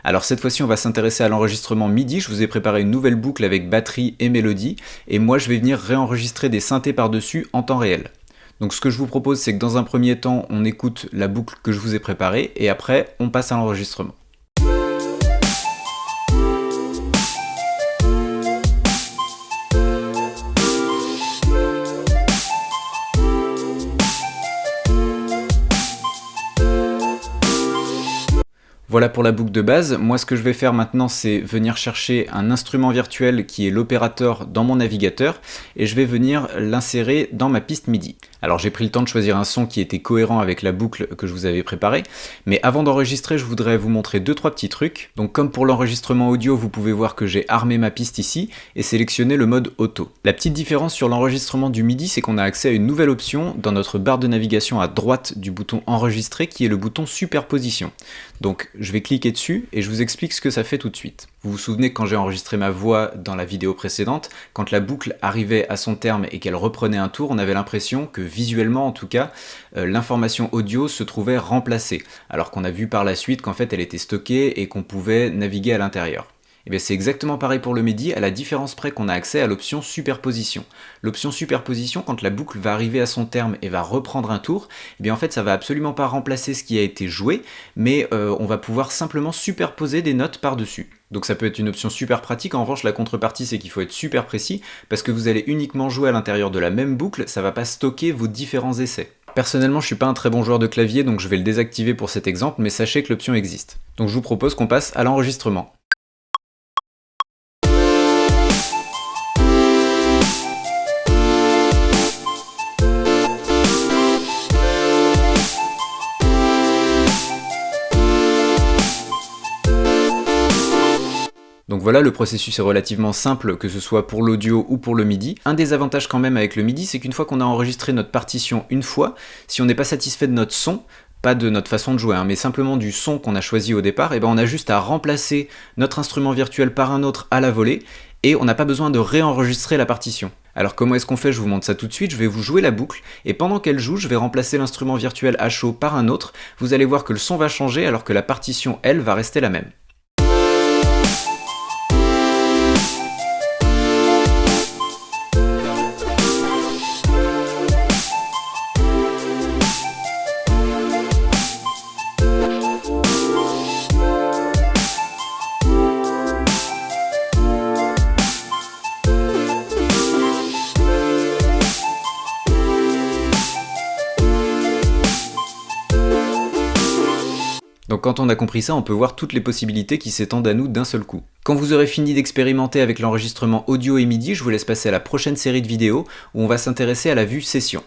Alors cette fois-ci on va s'intéresser à l'enregistrement MIDI, je vous ai préparé une nouvelle boucle avec batterie et mélodie, et moi je vais venir réenregistrer des synthés par-dessus en temps réel. Donc ce que je vous propose c'est que dans un premier temps on écoute la boucle que je vous ai préparée, et après on passe à l'enregistrement. Voilà pour la boucle de base. Moi ce que je vais faire maintenant c'est venir chercher un instrument virtuel qui est l'opérateur dans mon navigateur et je vais venir l'insérer dans ma piste MIDI. Alors j'ai pris le temps de choisir un son qui était cohérent avec la boucle que je vous avais préparée, mais avant d'enregistrer je voudrais vous montrer 2-3 petits trucs. Donc comme pour l'enregistrement audio, vous pouvez voir que j'ai armé ma piste ici et sélectionné le mode auto. La petite différence sur l'enregistrement du MIDI, c'est qu'on a accès à une nouvelle option dans notre barre de navigation à droite du bouton enregistrer qui est le bouton superposition. Donc je vais cliquer dessus et je vous explique ce que ça fait tout de suite. Vous vous souvenez que quand j'ai enregistré ma voix dans la vidéo précédente, quand la boucle arrivait à son terme et qu'elle reprenait un tour, on avait l'impression que visuellement en tout cas, l'information audio se trouvait remplacée, alors qu'on a vu par la suite qu'en fait elle était stockée et qu'on pouvait naviguer à l'intérieur. Et bien c'est exactement pareil pour le MIDI, à la différence près qu'on a accès à l'option superposition. L'option superposition, quand la boucle va arriver à son terme et va reprendre un tour, et bien en fait ça va absolument pas remplacer ce qui a été joué, mais on va pouvoir simplement superposer des notes par-dessus. Donc ça peut être une option super pratique. En revanche la contrepartie c'est qu'il faut être super précis, parce que vous allez uniquement jouer à l'intérieur de la même boucle, ça va pas stocker vos différents essais. Personnellement je suis pas un très bon joueur de clavier, donc je vais le désactiver pour cet exemple, mais sachez que l'option existe. Donc je vous propose qu'on passe à l'enregistrement. Donc voilà, le processus est relativement simple, que ce soit pour l'audio ou pour le MIDI. Un des avantages quand même avec le MIDI, c'est qu'une fois qu'on a enregistré notre partition une fois, si on n'est pas satisfait de notre son, pas de notre façon de jouer, mais simplement du son qu'on a choisi au départ, et ben on a juste à remplacer notre instrument virtuel par un autre à la volée, et on n'a pas besoin de réenregistrer la partition. Alors comment est-ce qu'on fait? Je vous montre ça tout de suite. Je vais vous jouer la boucle, et pendant qu'elle joue, je vais remplacer l'instrument virtuel à chaud par un autre. Vous allez voir que le son va changer, alors que la partition, elle, va rester la même. Donc quand on a compris ça, on peut voir toutes les possibilités qui s'étendent à nous d'un seul coup. Quand vous aurez fini d'expérimenter avec l'enregistrement audio et MIDI, je vous laisse passer à la prochaine série de vidéos où on va s'intéresser à la vue session.